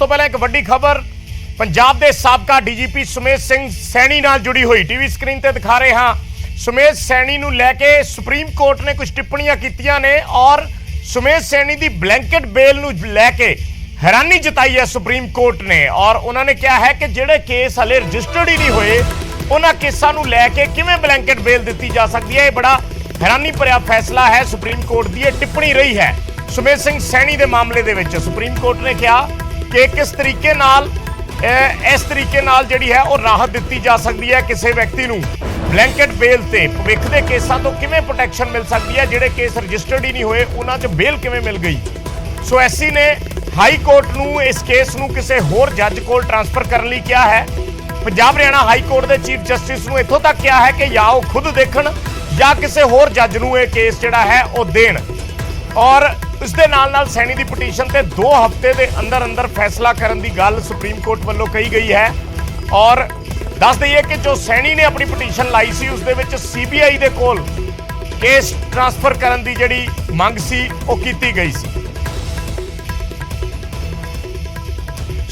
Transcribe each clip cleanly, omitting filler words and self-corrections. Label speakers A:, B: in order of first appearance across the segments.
A: तो पहले एक वड्डी खबर पंजाब के साबका डीजीपी सुमेध सिंह सैनी नाल जुड़ी हुई टीवी स्क्रीन ते दिखा रहे हाँ। सुमेध सैनी नूं लैके सुप्रीम कोर्ट ने कुछ टिप्पणियां कीतियां ने और सुमेध सैनी दी ब्लैंकेट बेल नूं लैके हैरानी जताई है सुप्रीम कोर्ट ने। और उन्होंने कहा है कि जिहड़े केस हले रजिस्टर्ड ही नहीं हुए उन्हां केसां नूं लैके किवें ब्लैंकेट बेल दित्ती जा सकती है। यह बड़ा हैरानी भरिया फैसला है सुप्रीम कोर्ट की टिप्पणी रही है सुमेध सिंह सैनी के मामले दे विच। सुप्रीम कोर्ट ने कहा कि किस तरीके नाल इस तरीके नाल जिहड़ी है वो राहत दित्ती जा सकती है किसी व्यक्ति नूं ब्लैंकेट बेल ते भविख के केसां तो किवें प्रोटैक्शन मिल सकती है। जिहड़े केस रजिस्टर्ड ही नहीं हुए उन्हां 'च बेल किवें मिल गई। सो एससी ने हाई कोर्ट नूं इस केस नूं किसी होर जज कोल ट्रांसफर करने लई कहा है। पंजाब हरियाणा हाई कोर्ट के चीफ जस्टिस नूं इत्थों तक कहा है कि या वो खुद देखण या किसी होर जज नूं ये केस जिहड़ा है वो देण। और उसके नाल सैनी की पटीशन से 2 हफ्ते के अंदर अंदर फैसला करने की गल सुप्रीम कोर्ट वालों कही गई है। और दस दईए कि जो सैनी ने अपनी पटीशन लाई सी उसदे विच CBI दे कोल केस ट्रांसफर करने की जिहड़ी मंग सी वो कीती गई सी।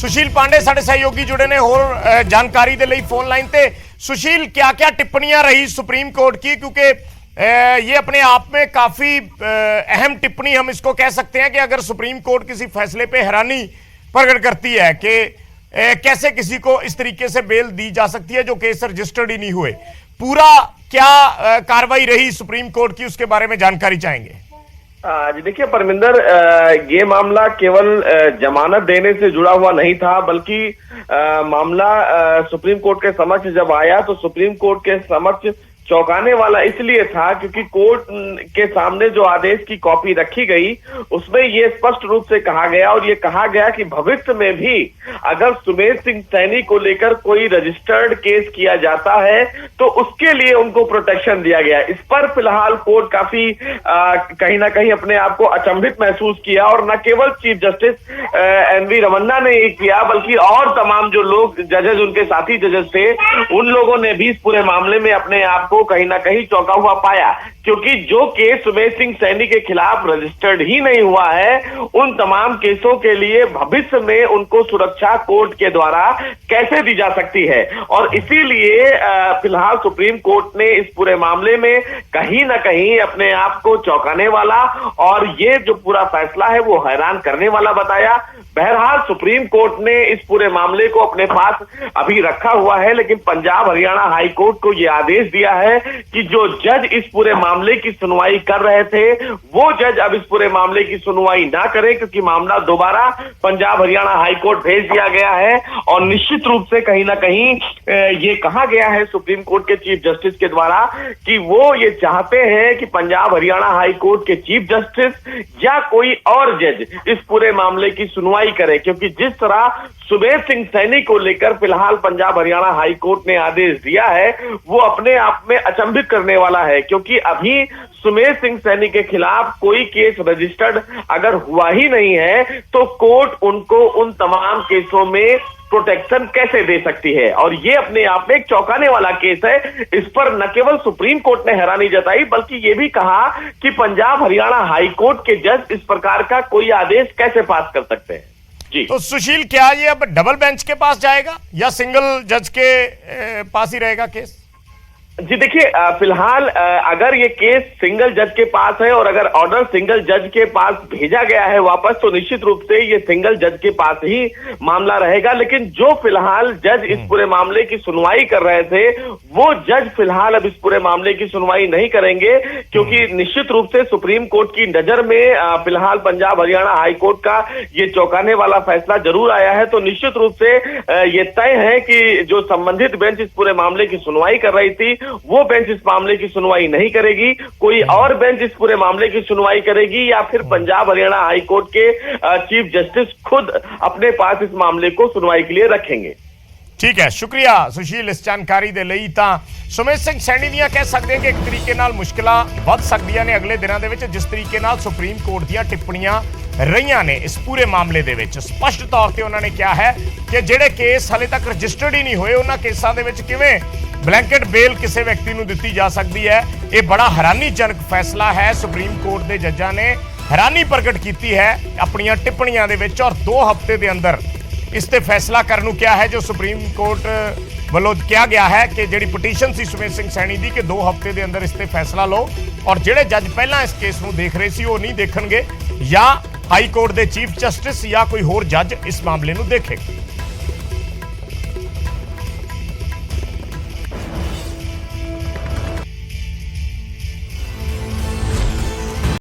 A: सुशील पांडे साडे सहयोगी जुड़े ने होर जानकारी दे लई फोन लाइन ते। सुशील, क्या क्या टिप्पणियां रही सुप्रीम कोर्ट की, क्योंकि ये अपने आप में काफी अहम टिप्पणी हम इसको कह सकते हैं कि अगर सुप्रीम कोर्ट किसी फैसले पे हैरानी प्रकट करती है कि कैसे किसी को इस तरीके से बेल दी जा सकती है जो केस रजिस्टर्ड ही नहीं हुए, पूरा क्या कार्रवाई रही सुप्रीम कोर्ट की उसके बारे में जानकारी चाहेंगे।
B: जी देखिए परमिंदर, ये मामला केवल जमानत देने से जुड़ा हुआ नहीं था, बल्कि मामला सुप्रीम कोर्ट के समक्ष जब आया तो सुप्रीम कोर्ट के समक्ष चौंकाने वाला इसलिए था क्योंकि कोर्ट के सामने जो आदेश की कॉपी रखी गई उसमें ये स्पष्ट रूप से कहा गया और ये कहा गया कि भविष्य में भी अगर सुमेध सिंह सैनी को लेकर कोई रजिस्टर्ड केस किया जाता है तो उसके लिए उनको प्रोटेक्शन दिया गया। इस पर फिलहाल कोर्ट काफी कहीं ना कहीं अपने आप को अचंभित महसूस किया और न केवल चीफ जस्टिस NV रमन्ना ने ये किया बल्कि और तमाम जो लोग जजेस, उनके साथी जजेस थे, उन लोगों ने भी इस पूरे मामले में अपने आप को कहीं ना कहीं चौंका हुआ पाया। क्योंकि जो केस सुमेध सिंह सैनी के खिलाफ रजिस्टर्ड ही नहीं हुआ है उन तमाम केसों के लिए भविष्य में उनको सुरक्षा कोर्ट के द्वारा कैसे दी जा सकती है। और इसीलिए फिलहाल सुप्रीम कोर्ट ने इस पूरे मामले में कहीं ना कहीं अपने आप को चौंकाने वाला और ये जो पूरा फैसला है वो हैरान करने वाला बताया। बहरहाल सुप्रीम कोर्ट ने इस पूरे मामले को अपने पास अभी रखा हुआ है, लेकिन पंजाब हरियाणा हाई कोर्ट को यह आदेश दिया है कि जो जज इस पूरे मामले की सुनवाई कर रहे थे वो जज अब इस पूरे मामले की सुनवाई ना करें, क्योंकि मामला दोबारा पंजाब हरियाणा हाई कोर्ट भेज दिया गया है। और निश्चित रूप से कहीं ना कहीं ये कहा गया है सुप्रीम कोर्ट के चीफ जस्टिस के द्वारा कि वो ये चाहते हैं कि पंजाब हरियाणा हाई कोर्ट के चीफ जस्टिस या कोई और जज इस पूरे मामले की सुनवाई करे, क्योंकि जिस तरह सुमेध सिंह सैनी को लेकर फिलहाल पंजाब हरियाणा हाई कोर्ट ने आदेश दिया है वो अपने आप में अचंभित करने वाला है। क्योंकि अभी सुमेध सिंह सैनी के खिलाफ कोई केस रजिस्टर्ड अगर हुआ ही नहीं है तो कोर्ट उनको उन तमाम केसों में प्रोटेक्शन कैसे दे सकती है। और ये अपने आप में एक चौंकाने वाला केस है। इस पर न केवल सुप्रीम कोर्ट ने हैरानी जताई बल्कि ये भी कहा कि पंजाब हरियाणा हाई कोर्ट के जज इस प्रकार का कोई आदेश कैसे पास कर सकते हैं। जी
A: तो सुशील, क्या ये अब डबल बेंच के पास जाएगा या सिंगल जज के पास ही रहेगा केस?
B: जी देखिए, फिलहाल अगर ये केस सिंगल जज के पास है और अगर ऑर्डर सिंगल जज के पास भेजा गया है वापस तो निश्चित रूप से ये सिंगल जज के पास ही मामला रहेगा। लेकिन जो फिलहाल जज इस पूरे मामले की सुनवाई कर रहे थे वो जज फिलहाल अब इस पूरे मामले की सुनवाई नहीं करेंगे, क्योंकि निश्चित रूप से सुप्रीम कोर्ट की नजर में फिलहाल पंजाब हरियाणा हाई कोर्ट का ये चौंकाने वाला फैसला जरूर आया है। तो निश्चित रूप से ये तय है कि जो संबंधित बेंच इस पूरे मामले की सुनवाई कर रही थी वो बेंच इस मामले की सुनवाई नहीं करेगी, कोई और बेंच इस पूरे मामले की सुनवाई करेगी या फिर पंजाब हरियाणा हाई कोर्ट के चीफ जस्टिस खुद अपने पास इस मामले को सुनवाई के लिए रखेंगे।
A: ठीक है, शुक्रिया सुशील इस जानकारी दे लई। तां सुमेध सिंह सैनी दियां कह सकते हैं कि एक तरीके नाल मुश्किलां वध सकदियां ने अगले दिनां दे विच, जिस तरीके नाल सुप्रीम कोर्ट दियां टिप्पणियां रहीआं ने इस पूरे मामले दे विच। स्पष्ट तौर ते उन्होंने कहा है कि जिहड़े केस हाले तक रजिस्टर्ड ही नहीं होए उन्हां केसां दे विच किवें ब्लैंकेट बेल किसी व्यक्ति को दी जा सकती है। यह बड़ा हैरानीजनक फैसला है। सुप्रीम कोर्ट के जजां ने हैरानी प्रगट की है अपन टिप्पणियां दे विच और 2 हफ्ते के अंदर ਇਸ ਤੇ ਫੈਸਲਾ ਕਰਨ ਨੂੰ ਕਿਹਾ ਹੈ। ਜੋ ਸੁਪਰੀਮ ਕੋਰਟ ਵੱਲੋਂ ਕਿਹਾ ਗਿਆ ਹੈ ਕਿ ਜਿਹੜੀ ਪਟੀਸ਼ਨ ਸੀ ਸੁਮੇਧ ਸਿੰਘ ਸੈਣੀ ਦੀ ਕਿ 2 ਹਫ਼ਤੇ ਦੇ ਅੰਦਰ ਇਸ ਤੇ ਫੈਸਲਾ ਲਓ, ਔਰ ਜਿਹੜੇ ਜੱਜ ਪਹਿਲਾਂ ਇਸ ਕੇਸ ਨੂੰ ਦੇਖ ਰਹੇ ਸੀ ਉਹ ਨਹੀਂ ਦੇਖਣਗੇ, ਜਾਂ ਹਾਈ ਕੋਰਟ ਦੇ ਚੀਫ ਜਸਟਿਸ ਜਾਂ ਕੋਈ ਹੋਰ ਜੱਜ ਇਸ ਮਾਮਲੇ ਨੂੰ ਦੇਖੇਗਾ।